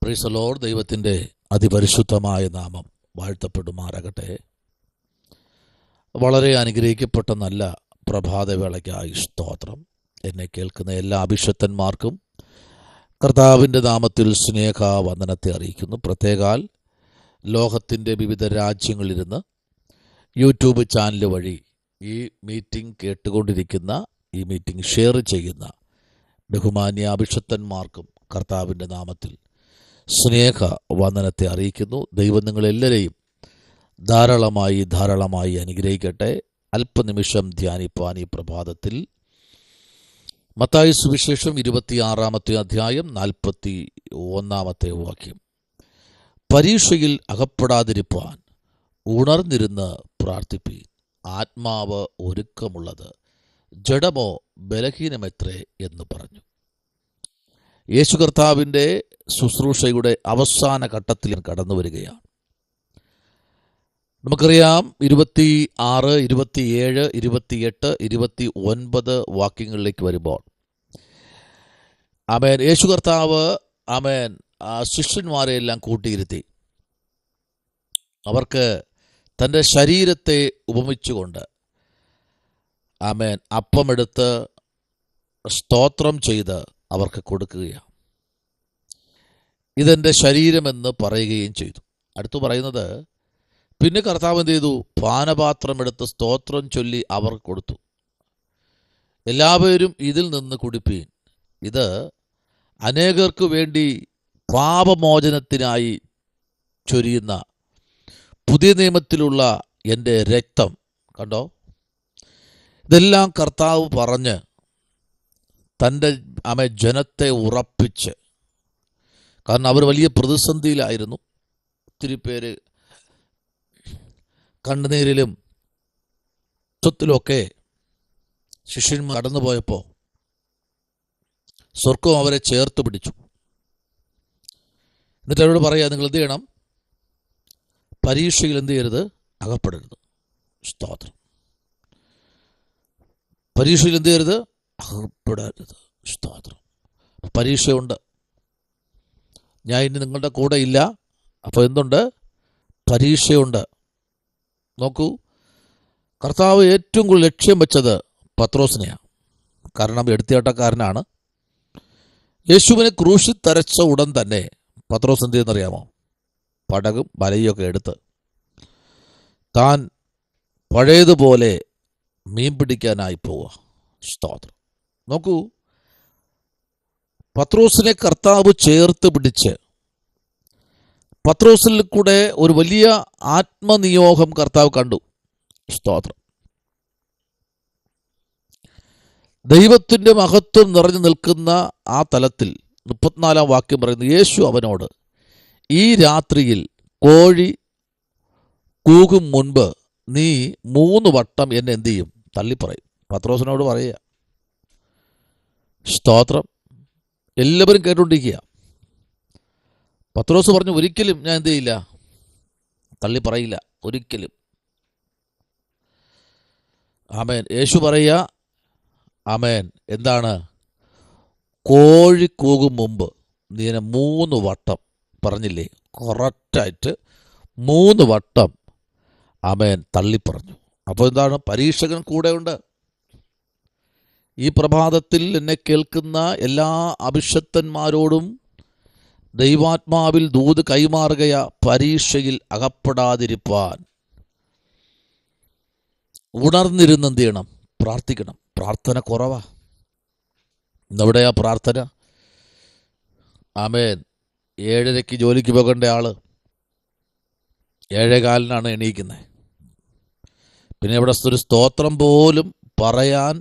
Price the Lord. ദൈവത്തിൻ്റെ അതിപരിശുദ്ധമായ നാമം വാഴ്ത്തപ്പെടുമാറാകട്ടെ. വളരെ അനുഗ്രഹിക്കപ്പെട്ട നല്ല പ്രഭാതവേളയ്ക്കായി സ്തോത്രം. എന്നെ കേൾക്കുന്ന എല്ലാ അഭിഷക്തന്മാർക്കും കർത്താവിൻ്റെ നാമത്തിൽ സ്നേഹവന്ദനത്തെ അറിയിക്കുന്നു. പ്രത്യേകാൽ ലോകത്തിൻ്റെ വിവിധ രാജ്യങ്ങളിലിരുന്ന് യൂട്യൂബ് ചാനൽ വഴി ഈ മീറ്റിംഗ് കേട്ടുകൊണ്ടിരിക്കുന്ന, ഈ മീറ്റിംഗ് ഷെയർ ചെയ്യുന്ന ബഹുമാന്യ അഭിഷക്തന്മാർക്കും കർത്താവിൻ്റെ നാമത്തിൽ സ്നേഹവന്ദനത്തെ അറിയിക്കുന്നു. ദൈവം നിങ്ങളെല്ലാവരെയും ധാരാളമായി അനുഗ്രഹിക്കട്ടെ. അല്പനിമിഷം ധ്യാനിപ്പാൻ ഈ പ്രഭാതത്തിൽ മത്തായി സുവിശേഷം 26-ാമത്തെ അധ്യായം 41-ാമത്തെ വാക്യം. പരീക്ഷയിൽ അകപ്പെടാതിരിപ്പാൻ ഉണർന്നിരുന്ന് പ്രാർത്ഥിപ്പീൻ. ആത്മാവ് ഒരുക്കമുള്ളത്, ജഡമോ ബലഹീനമെത്രേ എന്ന് പറഞ്ഞു. യേശു കർത്താവിൻ്റെ ശുശ്രൂഷയുടെ അവസാന ഘട്ടത്തിൽ കടന്നു വരികയാണ്. നമുക്കറിയാം, 26, 27, 28, 29 വാക്യങ്ങളിലേക്ക് വരുമ്പോൾ ആമേൻ യേശു കർത്താവ് ശിഷ്യന്മാരെ എല്ലാം കൂട്ടിയിരുത്തി അവർക്ക് തൻ്റെ ശരീരത്തെ ഉപമിച്ചുകൊണ്ട് അപ്പമെടുത്ത് സ്തോത്രം ചെയ്ത് അവർക്ക് കൊടുക്കുകയാണ്. ഇതെൻ്റെ ശരീരമെന്ന് പറയുകയും ചെയ്തു. അടുത്ത് പറയുന്നത്, പിന്നെ കർത്താവ് എന്ത് ചെയ്തു? പാനപാത്രമെടുത്ത് സ്തോത്രം ചൊല്ലി അവർക്ക് കൊടുത്തു. എല്ലാവരും ഇതിൽ നിന്ന് കുടിപ്പീൻ. ഇത് അനേകർക്ക് വേണ്ടി പാപമോചനത്തിനായി ചൊരിയുന്ന പുതിയ നിയമത്തിലുള്ള എൻ്റെ രക്തം. കണ്ടോ, ഇതെല്ലാം കർത്താവ് പറഞ്ഞ് തൻ്റെ ജനത്തെ ഉറപ്പിച്ച്. കാരണം അവർ വലിയ പ്രതിസന്ധിയിലായിരുന്നു. ഒത്തിരി പേര് കണ്ണുനീരിലും സ്വത്തിലുമൊക്കെ ശിഷ്യന്മാർ കടന്നുപോയപ്പോൾ സ്വർഗം അവരെ ചേർത്ത് പിടിച്ചു. എന്നിട്ട് അവരോട് പറയാ, നിങ്ങൾ എന്ത് ചെയ്യണം? പരീക്ഷയിൽ എന്ത് ചെയ്യരുത്? അകപ്പെടരുത്. സ്തോത്രം. പരീക്ഷയിൽ എന്ത് ചെയ്യരുത്? അകപ്പെടരുത്. സ്തോത്രം. പരീക്ഷയുണ്ട്, ഞാൻ ഇനി നിങ്ങളുടെ കൂടെ ഇല്ല. അപ്പോൾ എന്തുണ്ട്? പരീക്ഷയുണ്ട്. നോക്കൂ, കർത്താവ് ഏറ്റവും കൂടുതൽ ലക്ഷ്യം വെച്ചത് പത്രോസിനെയാണ്. കാരണം എടുത്തിയാട്ടക്കാരനാണ്. യേശുവിനെ ക്രൂശിൽ തരച്ച ഉടൻ തന്നെ പത്രോസ് എന്ത് ചെയ്യുന്നറിയാമോ? പടകും വലയൊക്കെ എടുത്ത് താൻ പഴയതുപോലെ മീൻ പിടിക്കാനായി പോവുക. സ്തോത്രം. നോക്കൂ, പത്രോസിനെ കർത്താവ് ചേർത്ത് പിടിച്ച് പത്രോസിൽ കൂടെ ഒരു വലിയ ആത്മനിയോഗം കർത്താവ് കണ്ടു. സ്തോത്രം. ദൈവത്തിൻ്റെ മഹത്വം നിറഞ്ഞു നിൽക്കുന്ന ആ തലത്തിൽ 34-ാം വാക്യം പറയുന്നു, യേശു അവനോട്, ഈ രാത്രിയിൽ കോഴി കൂകും മുൻപ് നീ 3 വട്ടം എന്നെ എന്ത് ചെയ്യും? തള്ളിപ്പറയും. പത്രോസിനോട് പറയുക. സ്തോത്രം. എല്ലാവരും കേട്ടുകൊണ്ടിരിക്കുക. പത്രോസ് പറഞ്ഞു, ഒരിക്കലും ഞാൻ എന്ത് ചെയ്യില്ല? തള്ളി പറയില്ല, ഒരിക്കലും. ആമേൻ. യേശു പറയുക, ആമേൻ, എന്താണ്? കോഴി കൂകും മുമ്പ് നീ എന്നെ 3 വട്ടം പറഞ്ഞില്ലേ? കറക്റ്റായിട്ട് 3 വട്ടം ആമേൻ തള്ളിപ്പറഞ്ഞു. അപ്പോൾ എന്താണ്? പരീക്ഷകൻ കൂടെയുണ്ട്. ഈ പ്രഭാതത്തിൽ എന്നെ കേൾക്കുന്ന എല്ലാ അഭിഷക്തന്മാരോടും ദൈവാത്മാവിൽ ദൂത് കൈമാറുകയാ, പരീക്ഷയിൽ അകപ്പെടാതിരിപ്പാൻ ഉണർന്നിരുന്ന് എന്ത് ചെയ്യണം? പ്രാർത്ഥിക്കണം. പ്രാർത്ഥന കുറവാ. ഇന്നെവിടെയാ പ്രാർത്ഥന? ആമേൻ. 7:30 ജോലിക്ക് പോകേണ്ട ആള് 7:15 എണീക്കുന്നത്. പിന്നെ ഇവിടെ ഒരു സ്തോത്രം പോലും പറയാൻ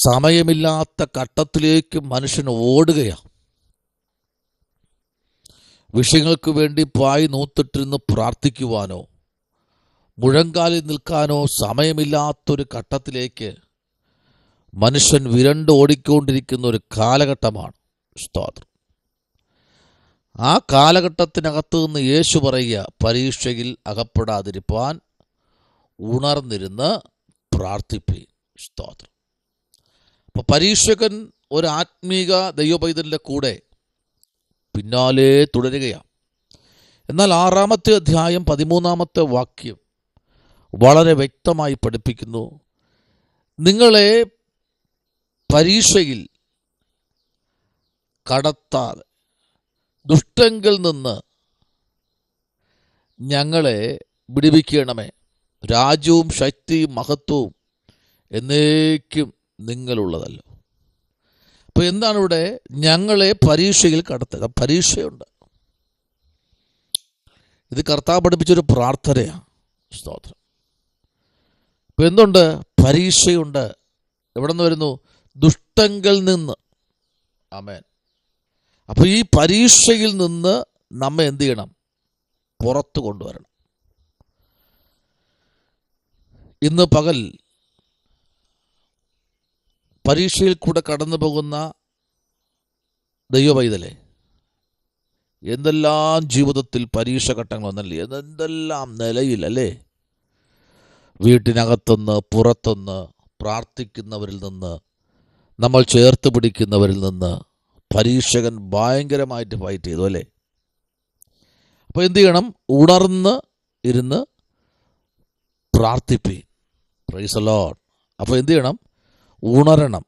സമയമില്ലാത്ത ഘട്ടത്തിലേക്ക് മനുഷ്യൻ ഓടുകയാണ്. വിഷയങ്ങൾക്ക് വേണ്ടി പായി നൂത്തിട്ടിരുന്ന് പ്രാർത്ഥിക്കുവാനോ മുഴങ്കാലിൽ നിൽക്കാനോ സമയമില്ലാത്തൊരു ഘട്ടത്തിലേക്ക് മനുഷ്യൻ വിരണ്ട് ഓടിക്കൊണ്ടിരിക്കുന്ന ഒരു കാലഘട്ടമാണ്. സ്തോത്രം. ആ കാലഘട്ടത്തിനകത്ത് നിന്ന് യേശു പറയുക, പരീക്ഷയിൽ അകപ്പെടാതിരിപ്പാൻ ഉണർന്നിരുന്ന് പ്രാർത്ഥിപ്പീൻ. സ്തോത്രം. അപ്പോൾ പരീക്ഷകൻ ഒരു ആത്മീക ദൈവപൈതലിൻ്റെ കൂടെ പിന്നാലെ തുടരുകയാണ്. എന്നാൽ 6-ാമത്തെ അധ്യായം 13-ാമത്തെ വാക്യം വളരെ വ്യക്തമായി പഠിപ്പിക്കുന്നു, നിങ്ങളെ പരീക്ഷയിൽ കടത്താതെ ദുഷ്ടങ്കിൽ നിന്ന് ഞങ്ങളെ വിടുവിക്കണമേ. രാജ്യവും ശക്തിയും മഹത്വവും എന്നേക്കും നിങ്ങളുള്ളതല്ലോ. അപ്പോൾ എന്താണ് ഇവിടെ? ഞങ്ങളെ പരീക്ഷയിൽ കടത്തുക. പരീക്ഷയുണ്ട്. ഇത് കർത്താവ് പഠിപ്പിച്ചൊരു പ്രാർത്ഥനയാണ്. സ്തോത്രം. ഇപ്പം എന്തുണ്ട്? പരീക്ഷയുണ്ട്. എവിടെ നിന്ന് വരുന്നു? ദുഷ്ടങ്കിൽ നിന്ന്. ആമേൻ. അപ്പോൾ ഈ പരീക്ഷയിൽ നിന്ന് നമ്മെ എന്ത് ചെയ്യണം? പുറത്തു കൊണ്ടുവരണം. ഇന്ന് പകൽ പരീക്ഷയിൽ കൂടെ കടന്നു പോകുന്ന ദൈവപൈതലേ, എന്തെല്ലാം ജീവിതത്തിൽ പരീക്ഷ ഘട്ടങ്ങൾ വന്നല്ലേ, എന്തെല്ലാം നിലയിൽ അല്ലേ, വീട്ടിനകത്തുനിന്ന് പുറത്തുനിന്ന് പ്രാർത്ഥിക്കുന്നവരിൽ നിന്ന്, നമ്മൾ ചേർത്ത് പിടിക്കുന്നവരിൽ നിന്ന് പരീക്ഷകൻ ഭയങ്കരമായിട്ട് ഫൈറ്റ് ചെയ്തു അല്ലേ. അപ്പോൾ എന്ത് ചെയ്യണം? ഉണർന്ന് ഇരുന്ന് പ്രാർത്ഥിപ്പീൻ. Price the Lord. അപ്പോൾ എന്ത് ചെയ്യണം? ഉണരണം.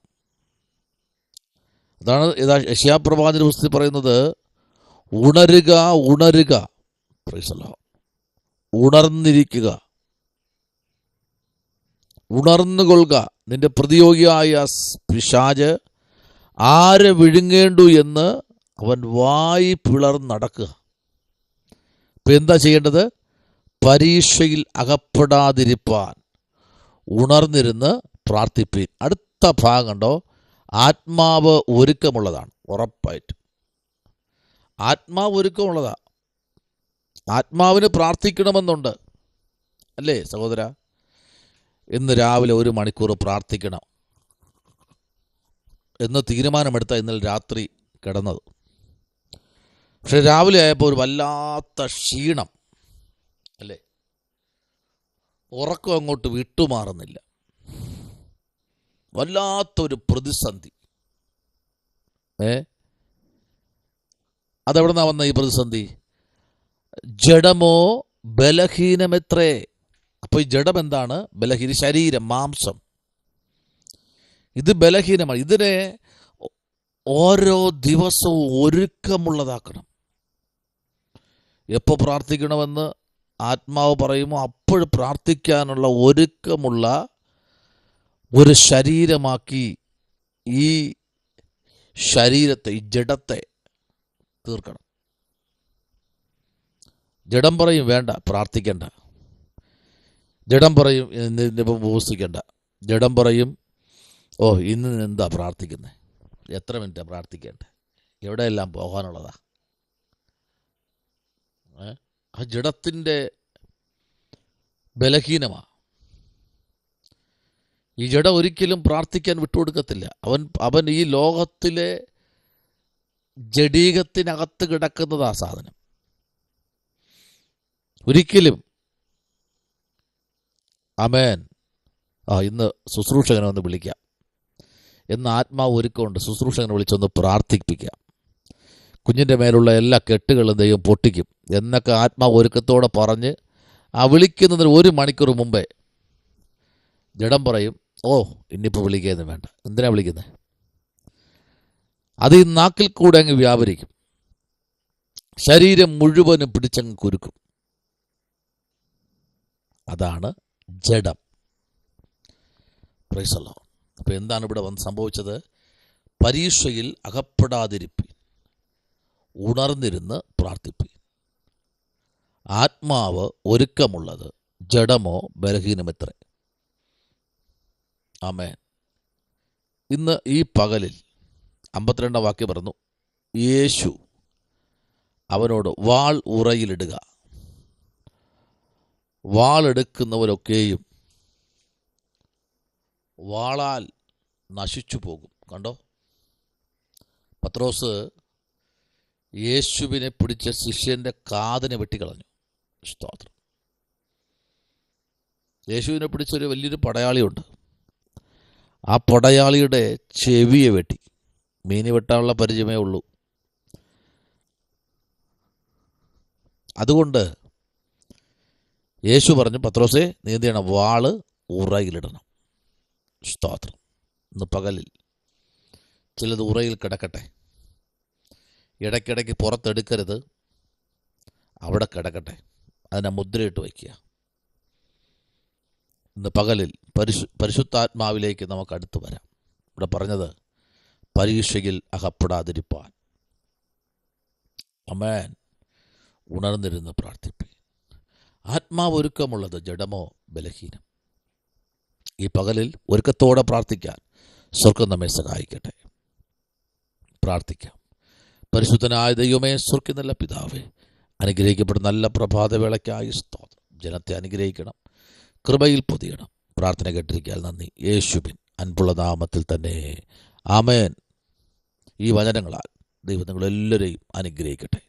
അതാണ് യെശയ്യാപ്രവാചകന്റെ പുസ്തകത്തിൽ പറയുന്നത്, ഉണരുക ഉണരുക. Praise the Lord. ഉണർന്നിരിക്കുക, ഉണർന്നുകൊള്ളുക. നിന്റെ പ്രതിയോഗിയായ പിശാച് ആരെ വിഴുങ്ങേണ്ടു എന്ന് അവൻ വായി പിളർന്ന് നടക്കുക. ഇപ്പം എന്താ ചെയ്യേണ്ടത്? പരീക്ഷയിൽ അകപ്പെടാതിരിപ്പാൻ ഉണർന്നിരുന്ന് പ്രാർത്ഥിപ്പീൻ. അടുത്ത ഭാഗം കണ്ടോ? ആത്മാവ് ഒരുക്കമുള്ളതാണ്. ഉറപ്പായിട്ടും ആത്മാവ് ഒരുക്കമുള്ളതാണ്. ആത്മാവിന് പ്രാർത്ഥിക്കണമെന്നുണ്ട് അല്ലേ സഹോദര? ഇന്ന് രാവിലെ 1 മണിക്കൂർ പ്രാർത്ഥിക്കണം എന്ന് തീരുമാനമെടുത്ത ഇന്നലെ രാത്രി കിടന്നത്. പക്ഷെ രാവിലെ ആയപ്പോൾ ഒരു വല്ലാത്ത ക്ഷീണം അല്ലേ, ഉറക്കം അങ്ങോട്ട് വിട്ടുമാറുന്നില്ല, വല്ലാത്തൊരു പ്രതിസന്ധി. അതെവിടെ നിന്നാ വന്ന ഈ പ്രതിസന്ധി? ജഡമോ ബലഹീനമെത്രേ. അപ്പോൾ ഈ ജഡം എന്താണ്? ബലഹീന ശരീരം, മാംസം. ഇത് ബലഹീനമാണ്. ഇതിനെ ഓരോ ദിവസവും ഒരുക്കമുള്ളതാക്കണം. എപ്പോൾ പ്രാർത്ഥിക്കണമെന്ന് ആത്മാവ് പറയുമോ അപ്പോഴും പ്രാർത്ഥിക്കാനുള്ള ഒരുക്കമുള്ള ഒരു ശരീരമാക്കി ഈ ശരീരത്തെ, ഈ ജഡത്തെ തീർക്കണം. ജഡം പറയും വേണ്ട പ്രാർത്ഥിക്കണ്ട, ജഡം പറയും ഇന്നിപ്പം ഉപവസിക്കണ്ട, ജഡം പറയും ഓ ഇന്ന് എന്താ പ്രാർത്ഥിക്കുന്നത്, എത്ര മിനിറ്റാണ് പ്രാർത്ഥിക്കേണ്ടത്, എവിടെയെല്ലാം പോകാനുള്ളതാ. ആ ജഡത്തിൻ്റെ ബലഹീനമാണ്. ഈ ജഡ ഒരിക്കലും പ്രാർത്ഥിക്കാൻ വിട്ടുകൊടുക്കത്തില്ല. അവൻ ഈ ലോകത്തിലെ ജഡീകത്തിനകത്ത് കിടക്കുന്നതാ സാധനം. ഒരിക്കലും. ആമേൻ. ഇന്ന് ശുശ്രൂഷകനെ ഒന്ന് വിളിക്കാം. എന്ന് ആത്മാവ് ഒരുക്കമുണ്ട്. ശുശ്രൂഷകനെ വിളിച്ചൊന്ന് പ്രാർത്ഥിപ്പിക്കാം. കുഞ്ഞിൻ്റെ മേലുള്ള എല്ലാ കെട്ടുകളും ദൈവം പൊട്ടിക്കും എന്നൊക്കെ ആത്മാവ് ഒരുക്കത്തോടെ പറഞ്ഞ് ആ വിളിക്കുന്നതിന് 1 മണിക്കൂർ മുമ്പേ ജഡം പറയും ഓ ഇന്നിപ്പോൾ വിളിക്കുകയെന്ന് വേണ്ട, എന്തിനാ വിളിക്കുന്നത്? അത് ഈ നാക്കിൽ കൂടെ അങ്ങ് വ്യാപരിക്കും, ശരീരം മുഴുവനും പിടിച്ചങ്ങ് കുരുക്കും. അതാണ് ജഡം. Price the Lord. അപ്പോൾ എന്താണ് ഇവിടെ സംഭവിച്ചത്? പരീക്ഷയിൽ അകപ്പെടാതിരിപ്പീൻ, ഉണർന്നിരുന്ന് പ്രാർത്ഥിപ്പീൻ. ആത്മാവ് ഒരുക്കമുള്ളത്, ജഡമോ ബലഹീനമെത്രേ. ആമേൻ. ഇന്ന് ഈ പകലിൽ 52 വാക്യം പറഞ്ഞു, യേശു അവനോട് വാൾ ഉറയിലിടുക, വാളെടുക്കുന്നവരൊക്കെയും വാളാൽ നശിച്ചു പോകും. കണ്ടോ, പത്രോസ് യേശുവിനെ പിടിച്ച ശിഷ്യൻ്റെ കാതിനെ വെട്ടിക്കളഞ്ഞു. സ്തോത്രം. യേശുവിനെ പിടിച്ചൊരു വലിയൊരു പടയാളിയുണ്ട്. ആ പടയാളിയുടെ ചെവിയെ വെട്ടി. മീനി വെട്ടാനുള്ള പരിചയമേ ഉള്ളൂ. അതുകൊണ്ട് യേശു പറഞ്ഞു, പത്രോസേ, നീ എന്ത് ചെയ്യണം? വാള് ഉറയിലിടണം. സ്തോത്രം. ഇന്ന് പകലിൽ ചിലത് ഉറയിൽ കിടക്കട്ടെ. ഇടയ്ക്കിടയ്ക്ക് പുറത്തെടുക്കരുത്, അവിടെ കിടക്കട്ടെ. അതിനെ മുദ്രയിട്ട് വയ്ക്കുക. ഇന്ന് പകലിൽ പരിശുദ്ധാത്മാവിലേക്ക് നമുക്ക് അടുത്ത് വരാം. ഇവിടെ പറഞ്ഞത് പരീക്ഷയിൽ അകപ്പെടാതിരിപ്പാൻ. ആമേൻ. ഉണർന്നിരുന്ന് പ്രാർത്ഥിപ്പി. ആത്മാവ് ഒരുക്കമുള്ളത് ജഡമോ ബലഹീനം. ഈ പകലിൽ ഒരുക്കത്തോടെ പ്രാർത്ഥിക്കാൻ സ്വർഗ്ഗം നമ്മെ സഹായിക്കട്ടെ. പ്രാർത്ഥിക്കാം. പരിശുദ്ധനായ ദൈവമേ, സ്വർഗ്ഗ നല്ല പിതാവേ, അനുഗ്രഹിക്കപ്പെടുന്ന നല്ല പ്രഭാതവേളയ്ക്കായി സ്തോത്രം. ജനത്തെ അനുഗ്രഹിക്കണം, കൃപയിൽ പൊതിയണം. പ്രാർത്ഥന കേട്ടിരിക്കാൻ നന്ദി. യേശുവിൻ അൻപുള്ള നാമത്തിൽ തന്നെ ആമേൻ. ഈ വചനങ്ങളാൽ ദൈവം നിങ്ങളെല്ലാവരെയും അനുഗ്രഹിക്കട്ടെ.